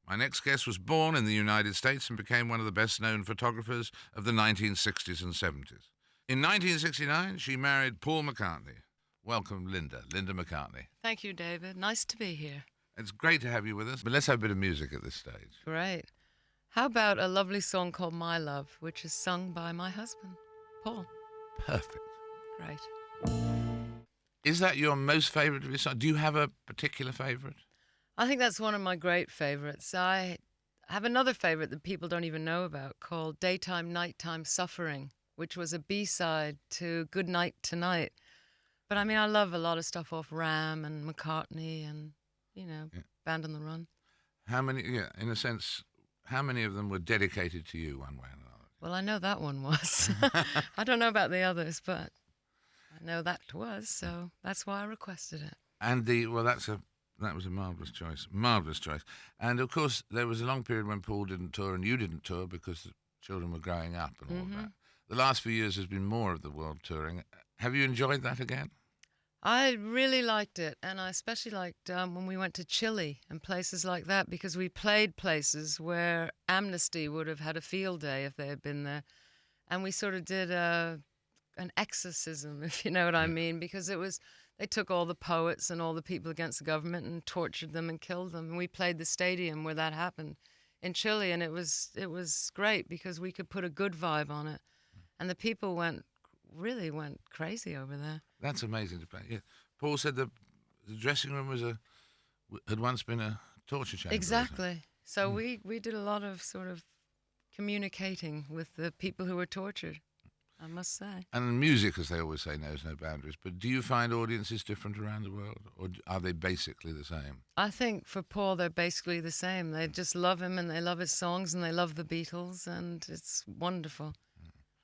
My next guest was born in the United States and became one of the best-known photographers of the 1960s and 70s. In 1969, she married Paul McCartney. Welcome, Linda McCartney. Thank you, David. Nice to be here. It's great to have you with us, but let's have a bit of music at this stage. Great. How about a lovely song called My Love, which is sung by my husband, Paul? Perfect. Great. Is that your most favourite of your songs? Do you have a particular favourite? I think that's one of my great favorites. I have another favorite that people don't even know about called Daytime, Nighttime Suffering, which was a B-side to Good Night Tonight. But I mean, I love a lot of stuff off Ram and McCartney and, Band on the Run. How many, in a sense, how many of them were dedicated to you one way or another? Well, I know that one was. I don't know about the others, but I know that was, so that's why I requested it. And that was a marvellous choice. And, of course, there was a long period when Paul didn't tour and you didn't tour because the children were growing up and all of that. The last few years has been more of the world touring. Have you enjoyed that again? I really liked it, and I especially liked when we went to Chile and places like that because we played places where Amnesty would have had a field day if they had been there. And we sort of did an exorcism, if you know what I mean, because they took all the poets and all the people against the government and tortured them and killed them. And we played the stadium where that happened in Chile, and it was great because we could put a good vibe on it. And the people really went crazy over there. That's amazing to play. Yeah. Paul said the dressing room had once been a torture chamber. Exactly. So we did a lot of sort of communicating with the people who were tortured, I must say. And music, as they always say, knows no boundaries. But do you find audiences different around the world, or are they basically the same? I think for Paul, they're basically the same. They just love him, and they love his songs, and they love the Beatles, and it's wonderful.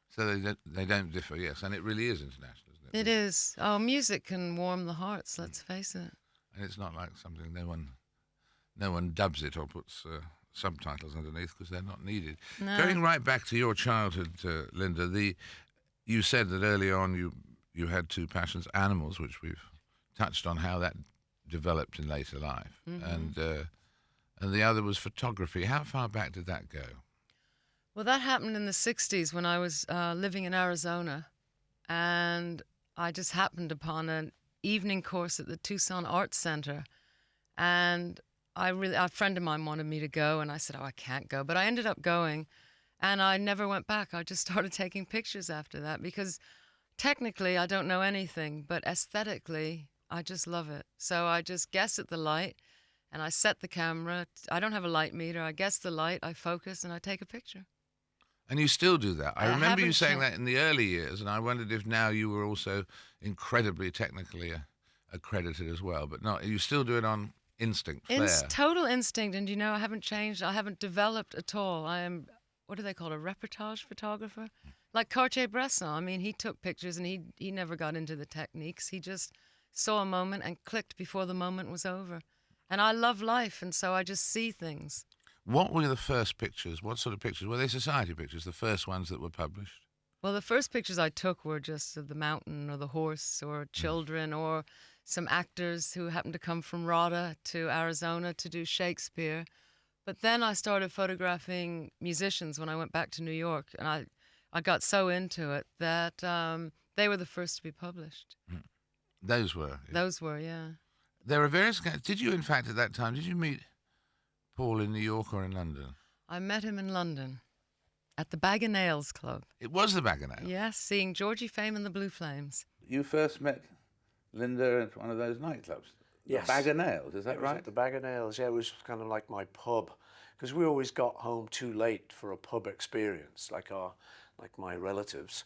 So they don't differ, yes. And it really is international, isn't it? It is. Oh, music can warm the hearts, let's face it. And it's not like something no one dubs it or puts subtitles underneath because they're not needed. No. Going right back to your childhood, Linda, you said that early on you had two passions, animals, which we've touched on how that developed in later life, and the other was photography. How far back did that go? Well, that happened in the 60s when I was living in Arizona, and I just happened upon an evening course at the Tucson Arts Center, and a friend of mine wanted me to go, and I said, I can't go, but I ended up going, and I never went back. I just started taking pictures after that because technically I don't know anything, but aesthetically I just love it. So I just guess at the light, and I set the camera. I don't have a light meter. I guess the light, I focus, and I take a picture. And you still do that. I remember you saying haven't that in the early years, and I wondered if now you were also incredibly technically accredited as well. But no, you still do it on instinct, flair. Total instinct, and I haven't changed. I haven't developed at all. I am, what do they call it, a reportage photographer? Like Cartier-Bresson. I mean, he took pictures, and he never got into the techniques. He just saw a moment and clicked before the moment was over. And I love life, and so I just see things. What were the first pictures? What sort of pictures? Were they society pictures, the first ones that were published? Well, the first pictures I took were just of the mountain or the horse or children or some actors who happened to come from RADA to Arizona to do Shakespeare. But then I started photographing musicians when I went back to New York, and I got so into it that they were the first to be published. Those were? Those were, yeah. There are various kinds. Did you, in fact, at that time, did you meet Paul in New York or in London? I met him in London at the Bag of Nails Club. It was the Bag of Nails? Yes, seeing Georgie Fame and the Blue Flames. You first met Linda at one of those nightclubs? Yes. The Bag of Nails, is that It was right? at the Bag of Nails, yeah. It was kind of like my pub, because we always got home too late for a pub experience, like my relatives.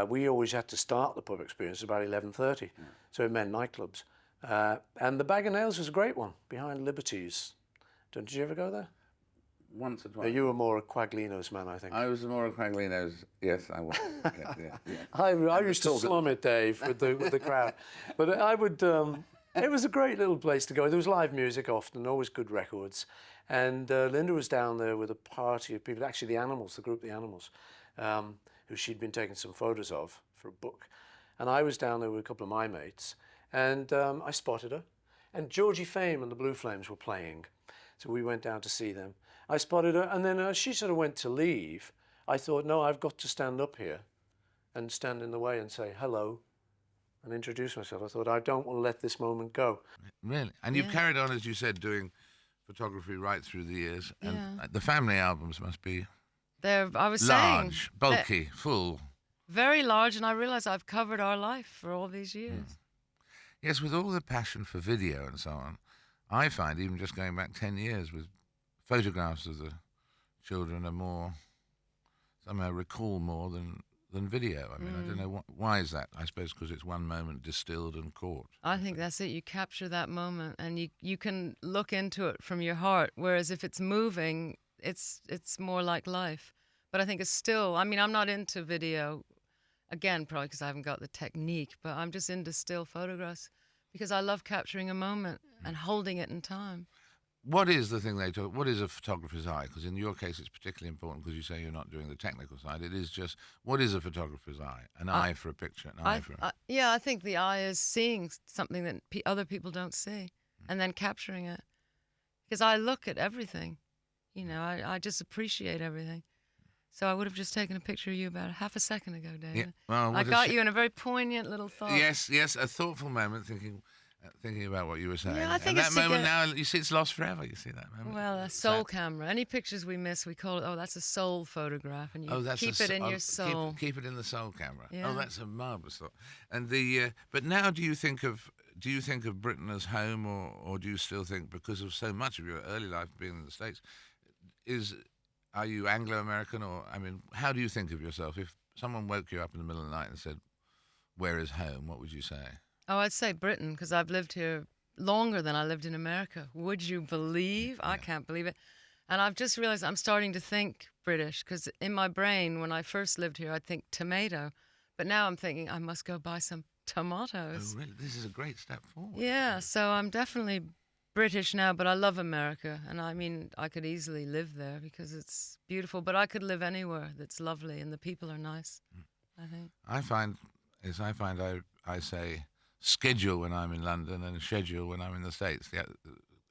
We always had to start the pub experience about 11:30, so it meant nightclubs. And the Bag of Nails was a great one, behind Liberties. Did you ever go there? Once or twice. No, you were more a Quaglino's man, I think. I was more a Quaglino's, yes, I was. yeah. I used to slum it, Dave, with the crowd. But I would... it was a great little place to go. There was live music often, always good records. And Linda was down there with a party of people, actually the Animals, the group The Animals, who she'd been taking some photos of for a book. And I was down there with a couple of my mates, and I spotted her. And Georgie Fame and the Blue Flames were playing. So we went down to see them. I spotted her, and then as she sort of went to leave, I thought, no, I've got to stand up here and stand in the way and say hello and introduce myself. I thought, I don't want to let this moment go. Really? And you've carried on, as you said, doing photography right through the years. And the family albums must be I was large, saying, bulky, full. Very large, and I realize I've covered our life for all these years. Yes, with all the passion for video and so on, I find even just going back 10 years with photographs of the children are more, somehow recall more than video. I mean, I don't know why is that. I suppose because it's one moment distilled and caught. I think that's it. You capture that moment, and you can look into it from your heart. Whereas if it's moving, it's more like life. But I think it's still. I mean, I'm not into video, again, probably because I haven't got the technique. But I'm just into still photographs because I love capturing a moment and holding it in time. What is the thing they talk? What is a photographer's eye? Because in your case, it's particularly important because you say you're not doing the technical side. It is just what is a photographer's eye? An eye for a picture, an eye for. I think the eye is seeing something that other people don't see, and then capturing it. Because I look at everything, you know. I just appreciate everything. So I would have just taken a picture of you about half a second ago, David. Yeah, well, I got you in a very poignant little thought. Yes, a thoughtful moment, thinking about what you were saying. Yeah, I think and it's that moment now, you see, it's lost forever. You see that moment. Well, a soul camera. Any pictures we miss, we call it. Oh, that's a soul photograph, and you keep it in your soul. Keep it in the soul camera. Yeah. Oh, that's a marvelous thought. And but now, do you think of Britain as home, or do you still think, because of so much of your early life being in the States, are you Anglo-American, or I mean, how do you think of yourself? If someone woke you up in the middle of the night and said, "Where is home?" What would you say? Oh, I'd say Britain, because I've lived here longer than I lived in America. Would you believe? Yeah. I can't believe it. And I've just realized I'm starting to think British, because in my brain, when I first lived here, I'd think tomato. But now I'm thinking I must go buy some tomatoes. Oh, really? This is a great step forward. Yeah, so I'm definitely British now, but I love America. And I mean, I could easily live there because it's beautiful, but I could live anywhere that's lovely and the people are nice, I think. I say schedule when I'm in London and schedule when I'm in the States,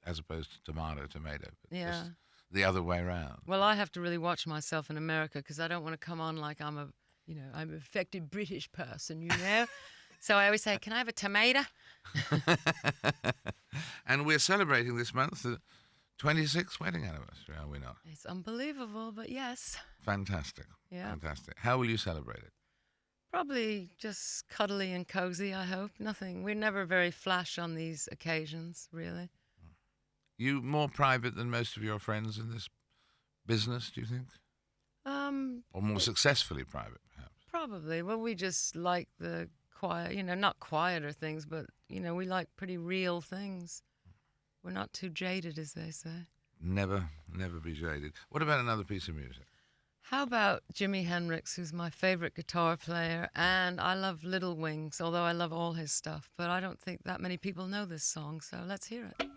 as opposed to tomato, but just the other way around. Well, I have to really watch myself in America because I don't want to come on like I'm an affected British person, you know? So I always say, can I have a tomato? And we're celebrating this month the 26th wedding anniversary, are we not? It's unbelievable, but yes. Fantastic. Yeah. Fantastic. How will you celebrate it? Probably just cuddly and cozy, I hope. Nothing. We're never very flash on these occasions, really. You more private than most of your friends in this business, do you think? Or more successfully private, perhaps? Probably. Well, we just like the quiet, not quieter things, but, we like pretty real things. We're not too jaded, as they say. Never be jaded. What about another piece of music? How about Jimi Hendrix, who's my favorite guitar player, and I love Little Wings, although I love all his stuff, but I don't think that many people know this song, so let's hear it.